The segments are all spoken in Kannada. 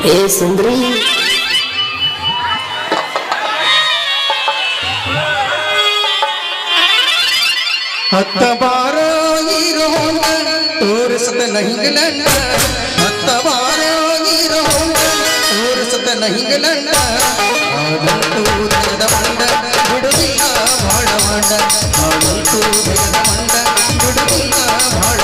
ಏ ಸುಂದ್ರಿ ಹತ್ತ ಬಾರೋ ಹೀರೋ ತೋರಿಸದ ನಹಿಂಗಲಂಡ ಹತ್ತ ಬಾರೋ ಹೀರೋ ತೋರಿಸದ ನಹಿಂಗಲಂಡ ಆದಂತೂ ಭಯದ ಮಂಡ ಬಿಡುವಿಲ್ಲ ಬಾಳ ಮಂಡ ಆದಂತೂ ಭಯದ ಮಂಡ ಬಿಡುವಿಲ್ಲ ಬಾಳ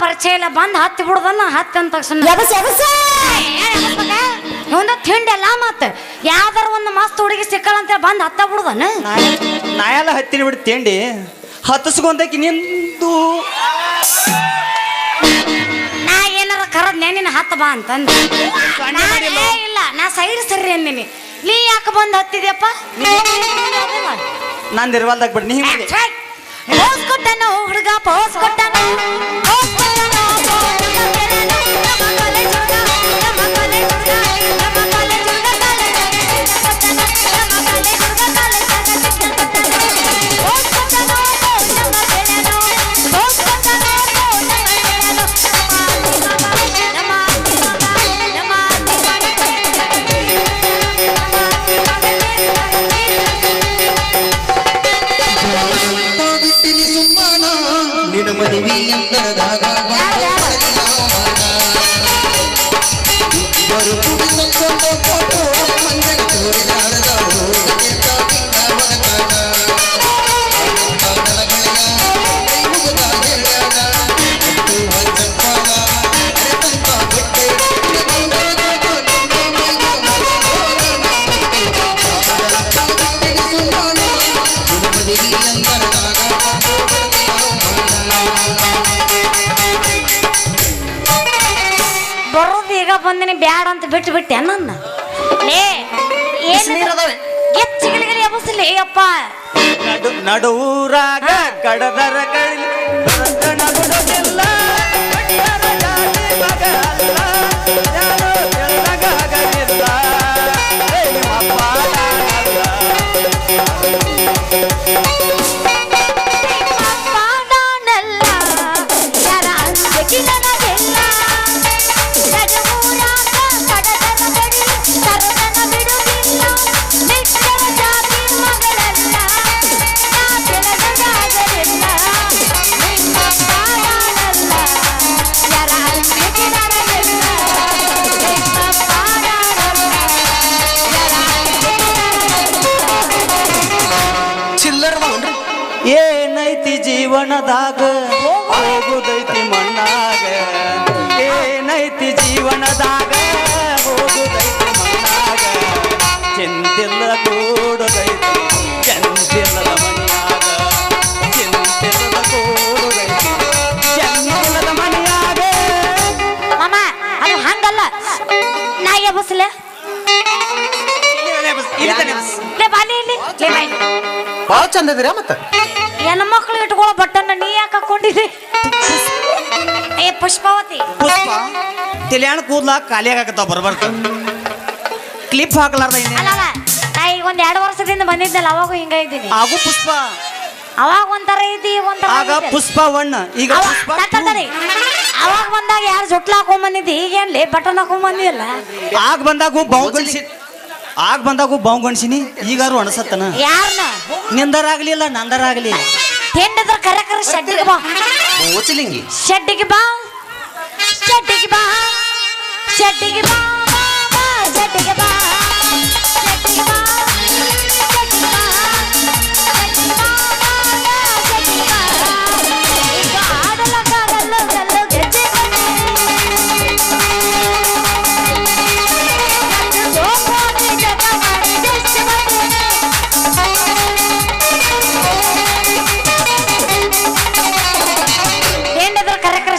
ಪರಿಚಯ ಇಲ್ಲ ಬಂದ್ ಹತ್ತಿ ಬಿಡುದನ್ನ ಹತ್ತಿ ಅಂತ ತಕ್ಷಣ ಒಂದು ತಿಂಡೆಲ್ಲ ಮತ್ತ ಯಾವ್ದಾರ ಒಂದು ಮಸ್ತ್ ಹುಡುಗಿ ಸಿಕ್ಕಳಂತ ಬಂದ್ ಹತ್ತ ಬಿಡುದನ ನಾ ಎಲ್ಲ ಹತ್ತಿನ ಬಿಟ್ಟು ತಿಂಡಿ ಹತ್ತಿಸ್ಕೊಂಡಕ್ಕೆ ನಿಂದು ನಾ ಏನಾರ ಕರದ್ ನಿನ್ನ ಹತ್ತ ಬಾ ಅಂತಂದ ಇಲ್ಲ ನಾ ಸೈಡ್ ಸರಿ ಅಂದಿನಿ ನೀ ಯಾಕೆ ಬಂದ್ ಹತ್ತಿದ್ಯಪ್ಪ ನಂದು ಇರ್ವಲ್ದಾಗ ಬಿಡ್ ನೀ ಪೋಸ್ ಕೊಟ್ಟನು ಹುಡುಗ ಪೋಸ್ ಕೊಟ್ಟನು ಮದುವೆ ಅಂತರದಾಗ ಬಂದಿನಿ ಬ್ಯಾಡ ಅಂತ ಬಿಟ್ಟು ಬಿಟ್ಟೆ ನನ್ನ ಗಿಲಿಗಿಲಿ ಎಬಸಲಿ ಅಪ್ಪ ನಡುವೂರಾಗ ಕಡದರ ಕಳಿ ಏನೈತಿ ಜೀವನದಾಗ ಹೋಗುದೈತಿ ಮಣ್ಣಾಗ ಏನೈತಿ ಜೀವನದಾಗ ಹೋಗುದೈತಿ ಮಣ್ಣಾಗ ಚಿಂತಿಲ್ಲ ಕೂಡುದೈತಿ ಚಂದಿಲ್ಲದ ಮನೆಯಾಗ ಚಿಂತಿಲ್ಲದ ಕೂಡುದೈತಿ ಚಂದಿಲ್ಲದ ಮನೆಯಾಗ ಮಾಮ ಅದು ಹಂಗಲ್ಲ ನಾ ಎಬಸಲೆ ಬಾಳ ಚಂದ ಇದೀರ ಮತ್ತ ಹೆಣ್ಣು ಮಕ್ಕಳು ಇಟ್ಕೊಳ್ಳೋ ಬಟ್ಟನ್ನ ನೀ ಯಾಕೆ ಹಾಕೊಂಡಿದ್ದಿ ಏ ಪುಷ್ಪಾವತಿ ಪುಷ್ಪ ತಿಳಿಯಾಣ ಕೂದ್ಲ ಖಾಲಿಯಾಗತ್ತಾವ ಬರ್ಬರ್ತ ಕ್ಲಿಪ್ ಹಾಕ್ಲಾರ್ದ ಅಲ್ಲ ನಾ ಈಗ ಒಂದ್ 2 ವರ್ಷದಿಂದ ಬಂದಿದ್ದಲ್ಲ ಅವಾಗೂ ಹಿಂಗ ಇದ್ದೀನಿ ಆಗು ಪುಷ್ಪ ಅವಾಗ ಒಂಥರ ಇದ್ದಿ ಒಂಥರ ಆಗ ಪುಷ್ಪ ಒಣ್ಣ ಈಗ ಅವಾಗ ಬಂದಾಗ ಯಾರು ಜೊಟ್ಲ ಹಾಕೊಂಡ್ ಬಂದಿದ್ದಿ ಈಗೇನ್ಲಿ ಬಟನ್ ಹಾಕೊಂಡ್ ಬಂದಿಲ್ಲ ಆಗ ಬಂದಾಗೂ ಬಾವು ಗಣಿಸಿನಿ ಈಗಾರು ಅಣಸತ್ತನ ಯಾರನ್ನ ನಿಂದರಾಗ್ಲಿಲ್ಲ ನಂದರಾಗ್ಲಿ ತಿಂಡಿದ್ರ ಕರೆ ಕರೆ ಶೆಡ್ಡಿಗೆ ಬಾ ಓಚಲಿಂಗಿ ಶೆಡ್ಡಿಗೆ ಬಾ ಶೆಡ್ಡಿಗೆ ಬಾ ಶೆಡ್ಡಿಗೆ ಬಾ ಶೆಡ್ಡಿಗೆ ಬಾ ಶೆಡ್ಡಿಗೆ ಬಾ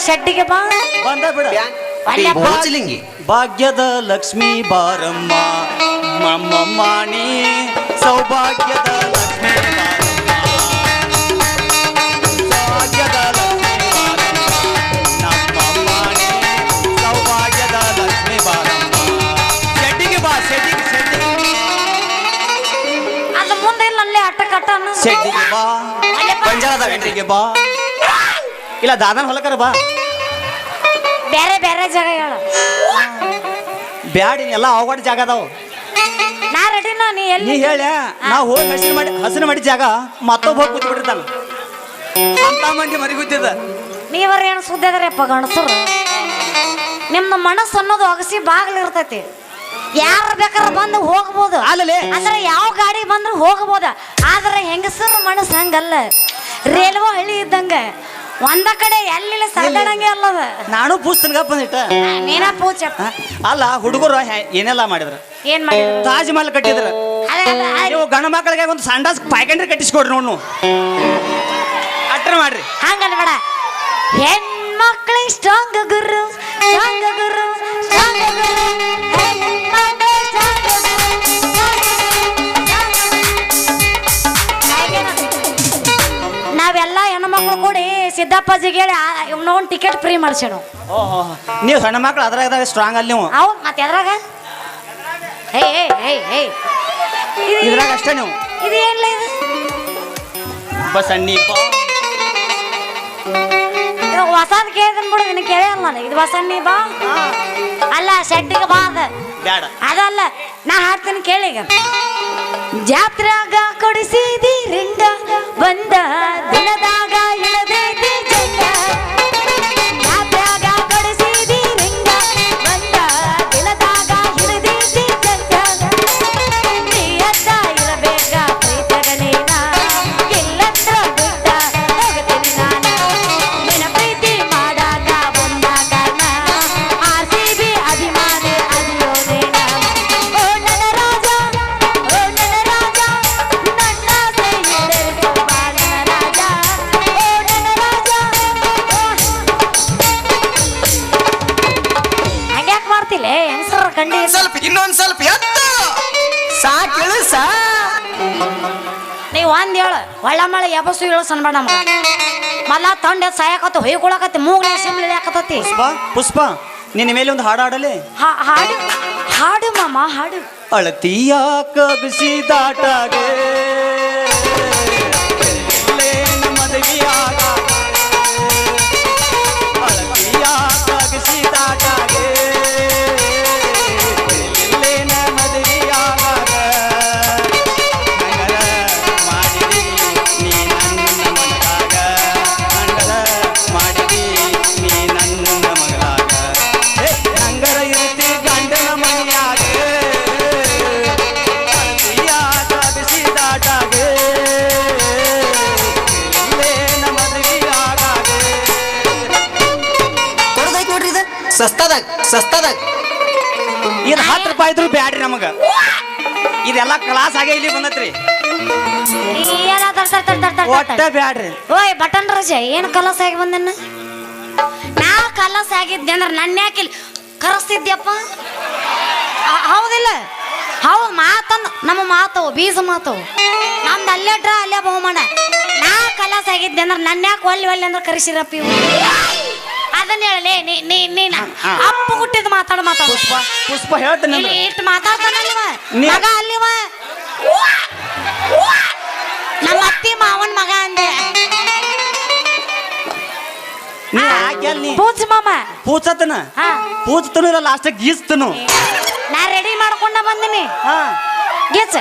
ಶೆಡ್ಡಿಗೆ ಬಾ ಬಂದ ಬಿಡ ಓಚಲಿಂಗಿ ಭಾಗ್ಯದ ಲಕ್ಷ್ಮೀ ಬಾರಮ್ಮ ಮಮ್ಮಮ್ಮಣಿ ಸೌಭಾಗ್ಯದ ಲಕ್ಷ್ಮೀ ಭಾಗ್ಯದ ಲಕ್ಷ್ಮೀ ಬಾರಮ್ಮ ನಮ್ಮಮ್ಮಣಿ ಬೆಟ್ಟಿಗೆ ಬಾ ಇಲ್ಲ ದಾದನ ಹೊಲಕರ ಬಾ ಬೇರೆ ಬೇರೆ ಜಾಗ ಹೇಳು. ಬ್ಯಾಡಿ ಎಲ್ಲ ಅವಗಡ ಜಾಗ ಅದಾವ. ನಾ ರೆಡಿನ ನೀ ಎಲ್ಲಿ ನೀ ಹೇಳ ನಾವು ಹೋಗಿ ಹಸಿರು ಮಾಡಿ ಜಾಗ ಮತ್ತೊಬ್ಬ ಹೋಗಿ ಕೂತ್ ಬಿಟ್ಟಿರ್ತಾನ ಅಂತ ಮಂದಿ ಮರಿ ಕೂತಿದ್ದ. ನೀವರ ಏನು ಸುದ್ದಿ ಅದ್ರಪ್ಪ ಗಣಸರು. ನಿಮ್ಮ ಮನಸ್ಸು ಅನ್ನೋದು ಅಗಸಿ ಬಾಗಿಲಿರ್ತೈತಿ. ಯಾರು ಬೇಕಾದ್ರೆ ಬಂದು ಹೋಗ್ಬೋದು. ಅಲ್ಲಲೇ ಅಂದ್ರೆ ಯಾವ ಗಾಡಿ ಬಂದ್ರು ಹೋಗ್ಬೋದ. ಆದ್ರೆ ಹೆಂಗಸರ ಮನಸ್ಸು ಹಂಗಲ್ಲ. ರೇಲ್ವೆ ಹಳ್ಳಿ ಇದ್ದಂಗ ಒಂದ ಕಡೆ ಎಲ್ಲಿ ಸಾಗಣಂಗೆ ಅಲ್ಲದ. ನಾನು ಪೂಸ್ತನ್ಗ ಬಂದಿಟ್ಟ ನೀನ ಪೂಜ ಅಲ್ಲ ಹುಡುಗರು ಏನೆಲ್ಲ ಮಾಡಿದ್ರ. ಏನ್ ಮಾಡಿದ್ರು? ತಾಜ್ ಮಹಲ್ ಕಟ್ಟಿದ್ರ. ನೀವು ಗಂಡ ಮಕ್ಕಳಿಗೆ ಒಂದು ಸಂಡಾಸ್ ಪಾಯ್ಕಂಡ್ರೆ ಕಟ್ಟಿಸ್ಕೊಡ್ರಿ ನೋಡು. ಅಟ್ರ ಮಾಡ್ರಿ ಹಂಗಲ್ಲ ಬೇಡ. ಹೆಣ್ಮಕ್ಳಿಗೆ ಸ್ಟ್ರಾಂಗ್ ಗುರು ಸ್ಟ್ರಾಂಗ್ ಗುರು ಸ್ಟ್ರಾಂಗ್ ಗುರು. ನಾವೆಲ್ಲ ಹೆಣ್ಮಕ್ಳು ಕೂಡಿ ಸಿದ್ದಪ್ಪಾಜಿಗೆ ಹೇಳಿ ಇವ್ನೊಂದು ಟಿಕೆಟ್ ಫ್ರೀ ಮಾಡ್ಸೇನು. ಓಹೋ ನೀವು ಸಣ್ಣ ಮಕ್ಳು ಅದ್ರಾಗ ಸ್ಟ್ರಾಂಗ್ ಅಲ್ಲಿ ನೀವು. ಅವ್ ಮತ್ತೆ ಎದ್ರಾಗ ಇದ್ರಾಗ ಅಷ್ಟೇ ನೀವು. ಇದು ಏನಿಲ್ಲ ಇದು ಬಸಣ್ಣಿ ಬಾ ಇದು ಹೊಸದ್ ಕೇಳಿದನ್ ಬಿಡು. ನಿನಗೆ ಕೇಳಿಲ್ಲ ನಾನು. ಇದು ಬಸಣ್ಣಿ ಬಾ ಅಲ್ಲ ಶೆಡ್ಡಿಗೆ ಬಾ ಅದ ಬ್ಯಾಡ ಅದಲ್ಲ. ನಾ ಹಾಡ್ತೀನಿ ಕೇಳಿಗ. ಜಾತ್ರೆಯಾಗ ಕೊಡಿಸಿದಿ ರಿಂಗ ಬಂದ ದಿನದಾಗ ಇಳದೈತಿ ಜಂಗ. ಜಾತ್ರೆಯಾಗ ಕೊಡಿಸಿದಿ ರಿಂಗ ಬಂದ ದಿನದಾಗ ಇಳದೈತಿ ಜಂಗ. ನೀಯತ್ತ ಇರಬೇಕ ಪ್ರೀತಗ ನೀನ ಇಲ್ಲತ್ರ ಬಿಟ್ಟ ಹೋಗತೀನಿ ನಾನ. ನಿನ್ನ ಪ್ರೀತಿ ಮಾಡಾಕ ಬಂದಾಗ RCB ಅಭಿಮಾನಿ ಅದಿಯೋನೇನ. ಓ ನನ್ನ ರಾಜ ಓ ನನ್ನ ರಾಜ ನನ್ನ ಸೇಹಿಡೆರಿಸೋ ಬಾ ನನ್ನ ರಾಜ. ಓ ನನ್ನ ರಾಜ ಹಂಗ್ಯಾಕ್ ಮಾಡ್ತಿಲ್ಲ ಹೆಂಗಸರ ಕಂಡಿ. ಸ್ವಲ್ಪ ಇನ್ನೊಂದ್ ಸ್ವಲ್ಪ ಎತ್ತು ಸಾಕಿಳು ಸಾ. ನೀವು ಒಂದ್ ಹೇಳು ಒಳ್ಳ ಮಳೆ ಎಬಸು ಹೇಳು ಸನ್ಬೇಡ ನಮ್ಗ. ಮಲ್ಲ ತಂಡ ಸಾಯಕತ್ತ ಹೊಯ್ಕೊಳಕತ್ತಿ ಮೂಗ್ಲ ಸಿಮ್ಲಿ ಹಾಕತತಿ. ಪುಷ್ಪ ನಿನ್ನ ಮೇಲೆ ಒಂದು ಹಾಡು ಹಾಡಲಿ. ಹಾಡು ಹಾಡು ಮಾಮ ಹಾಡು. ಅಳತಿಯ ಕಬಿಸಿದಾಟಾಗೆ ಮದುವೆಯಾಗ ಅಳತಿಯ ಕಬಿಸಿದಾಟಾಗೆ ಮದುವೆಯಾಗ ಹಂಗರ ಮಾಡಿದಿ ನೀ ನನ್ನ ಮಗಲಾಗ ಹಂಗರ ಮಾಡಿದಿ ನೀ ನನ್ನ ಮಗಲಾಗ ಹಂಗರ ಇರುತ್ತಿ ಗಂಡನ ಮನೆಯಾಗ ಸಸ್ತಾದಾಗ ಇದು 10 ರೂಪಾಯಿ ಇದ್ರು ಬ್ಯಾಡ್ರಿ ನಮಗ. ಇದೆಲ್ಲ ಕ್ಲಾಸ್ ಆಗೇ ಇಲ್ಲಿ ಬಂದತ್ರಿ. ಒಟ್ಟ ಬ್ಯಾಡ್ರಿ. ಓಯ್ ಬಟನ್ ರಜೆ ಏನು ಕಲಸ ಆಗಿ ಬಂದನ್ನ. ನಾ ಕಲಸ ಆಗಿದ್ದೆ ಅಂದ್ರೆ ನನ್ನ ಯಾಕೆ ಕರೆಸ್ತಿದ್ಯಪ್ಪ. ಹೌದಿಲ್ಲ ಹೌದು ಮಾತಂದು ನಮ್ಮ ಮಾತವು ಬೀಜ ಮಾತವು ನಮ್ದು ಅಲ್ಲೇ ಡ್ರಾ ಅಲ್ಲೇ ಬಹುಮಾನ. ನಾ ಕಲಸ ಆಗಿದ್ದೆ ಅಂದ್ರೆ ನನ್ನ ಯಾಕೆ ಒಲ್ಲಿ ಅಂದ್ರೆ ಕರೆಸಿರಪ್ಪ ಇವು. ಅದನ್ನ ಹೇಳಲೇ ನೀನ ಅಪ್ಪ ಹುಟ್ಟಿದ ಮಾತಾಡ ಪುಷ್ಪ ಹೇಳ್ತಾನೆ ಇಲ್ಲಿ ಇಟ್ಟು ಮಾತಾಡ್ತಾನಲ್ವ ಮಗ ಅಲ್ಲಿವ ನಮ್ಮ ಅತ್ತಿ ಮಾವನ್ ಮಗ ಅಂದೆ. ಪೂಜ್ ಮಾಮ ಪೂಜತನ ಪೂಜತನು ಇಲ್ಲ ಲಾಸ್ಟ್ ಗೀಸ್ತನು. ನಾ ರೆಡಿ ಮಾಡ್ಕೊಂಡ ಬಂದಿನಿ. ಗೀಚ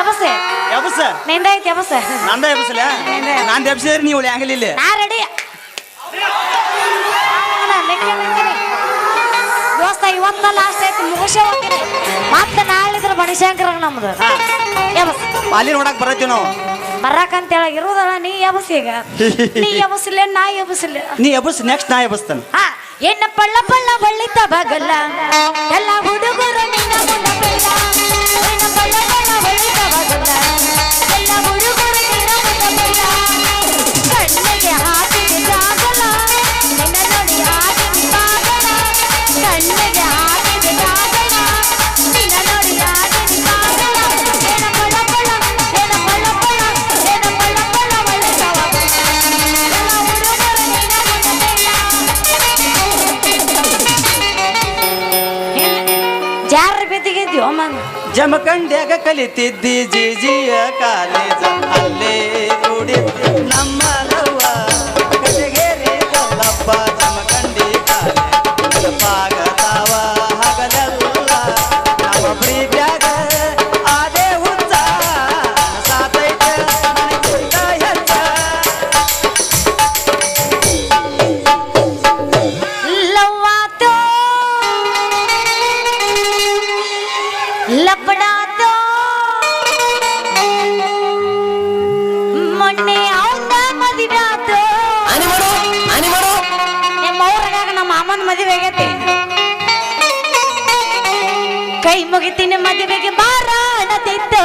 ಎಬಸೆ ಎಬಸ ನಿಂದ ಐತಿ ಎಬಸ ನಂದ ಎಬಸಲ ನಂದ ಎಬಸಿದ್ರೆ ನೀವು ಹ್ಯಾಂಗಲಿಲ್ಲ. ನಾ ರೆಡಿ ದೋಸ್ತ ಇವತ್ತ ಲಾಸ್ಟ್ ಐತಿ ಮುಗಿಸೇ ಹೋಗ್ತೀನಿ. ಮತ್ತೆ ನಾಳಿದ್ರ ಬಣಿಶಂಕರ ನಮ್ದು ಅಲ್ಲಿ ನೋಡಕ್ ಬರತ್ತೀವಿ ನಾವು. ಬರಾಕಂತೇಳ ಇರುದಲ್ಲ ನೀ ಎಬಸ್ ಈಗ. ನೀ ಎಬಸಿಲ್ಲ ನಾ ಎಬಸಿಲ್ಲ. ನೀ ಎಬಸ್ ನೆಕ್ಸ್ಟ್ ನಾ ಎಬಸ್ತಾನ. ಎನ್ನ ಪಳ್ಳ ಪಳ್ಳ ಬಳ್ಳಿತ ಬಗಲ್ಲ ಎಲ್ಲ ಹುಡುಗರು ನಿನ್ನ ಮುಂದ ಬೆಲ್ಲ. ಎನ್ನ ಪಳ್ಳ ಪಳ್ಳ ಬಳ್ಳಿತ ಬಗಲ್ಲ ಎಲ್ಲ ಹುಡುಗರು ನಿನ್ನ ಮುಂದ ಬೆಲ್ಲ. ಕಣ್ಣಿಗೆ ಹಾಕಿದ ಜಾಗಲ ನಿನ್ನ ನೋಡಿ ಹಾಕಿದ ಪಾಗಲ. ಕಣ್ಣಿಗೆ ಹಾಕಿದ ಜಾಗಲ ನಿನ್ನ ನೋಡಿ ಹಾಕಿದ ಪಾಗಲ. ಎನ್ನ ಪಳ್ಳ ಪಳ್ಳ ಎನ್ನ ಪಳ್ಳ ಪಳ್ಳ ಎನ್ನ ಪಳ್ಳ ಪಳ್ಳ ಬಳ್ಳಿತ ಬಗಲ್ಲ ಎಲ್ಲ ಹುಡುಗರು ನಿನ್ನ ಮುಂದ ಬೆಲ್ಲ. ಜಾರ ಬಿದ್ದಿಗಿದ್ಯೋ ಮನ್ ಜಮಖಂಡ್ಯಾಗ ಕಲಿತಿದ್ದಿ ಜಿಜಿಯ ಕಾಲೇಜ ಅಲ್ಲೇ ಕೂಡಿ ನಮ್ಮ ಲವ್ವ ಕಟಗೇರಿ ಕಲ್ಲಪ್ಪ ಜಮಖಂಡಿ ಕಾಲೆ ನೆನಪಾಗತಾವ ಹಗಲೆಲ್ಲ ನಮ್ಮ ಪ್ರೀತ್ಯಾಗ ಆದೇ ಹುಚ್ಚ ಸಾತೈತೆ ನನಗಿಂತ ಹೆಚ್ಚ ಲವ್ವಾತೋ ಲಪಡಾತೋ ಮೊನ್ನೆ ಅವನ ಮದುವೆ ಆತು ನಿಮ್ಮ ಊರಾಗ ನಮ್ಮ ಮಾಮನ ಮದುವೆ ಆಗೈತಿ ಕೈ ಮುಗಿತೀನಿ ಮದುವೆಗೆ ಬಾರಾಡತಿತ್ತು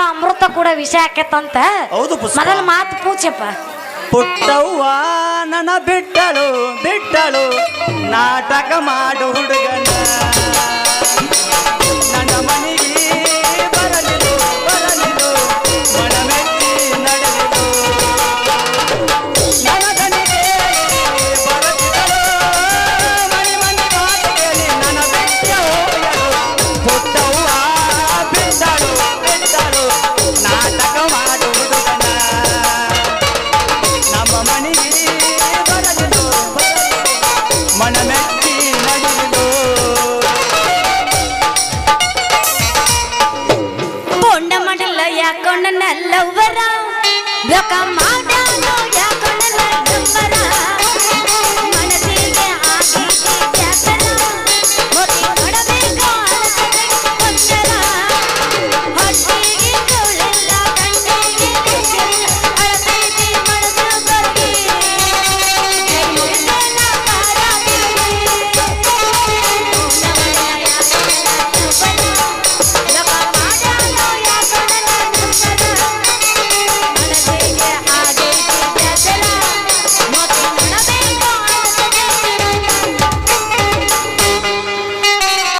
ಅಮೃತ ಕೂಡ ವಿಷ ಆಕೇತಂತ ಹೌದು ಪುಷ್ಪ. ಮೊದಲ ಮಾತು ಪೂಚಪ್ಪ ಪುಟ್ಟವ್ವ ನನ್ನ ಬಿಟ್ಟಳು ಬಿಟ್ಟಳು ನಾಟಕ ಮಾಡು ಹುಡುಗನ ನನ್ನ ಮನೆಗೆ ಬರಲಿರು ಬರಲಿರು ಮನಮೆತ್ತಿ ನಡೆಲಿರು ನನ್ನ ದನಿಗೆ ಬರತಿದ್ದಳು ಮನೆ ಮನೆ ಮಾತು ಕೇಳಿ ನನ್ನ ಬಿಟ್ಟ ಹೋಗಲು ಪುಟ್ಟವ್ವ ಬಿಟ್ಟಳು ಬಿಟ್ಟಳು ನಾಟಕ ಮಾಡು ಹುಡುಗನ ನಮ್ಮ ಮನೆಗೆ ಬರಲಿರು ಮನಮೆತ್ತಿ ನಡೆಲಿರು ಪುಂಡ ಮಾಡಲ್ಲ ಯಾಕೊಂಡ ನಲ್ಲವರ ಲೋಕ ಮಾಡಲು ಯಾಕೊಂಡ ನಲ್ಲವರ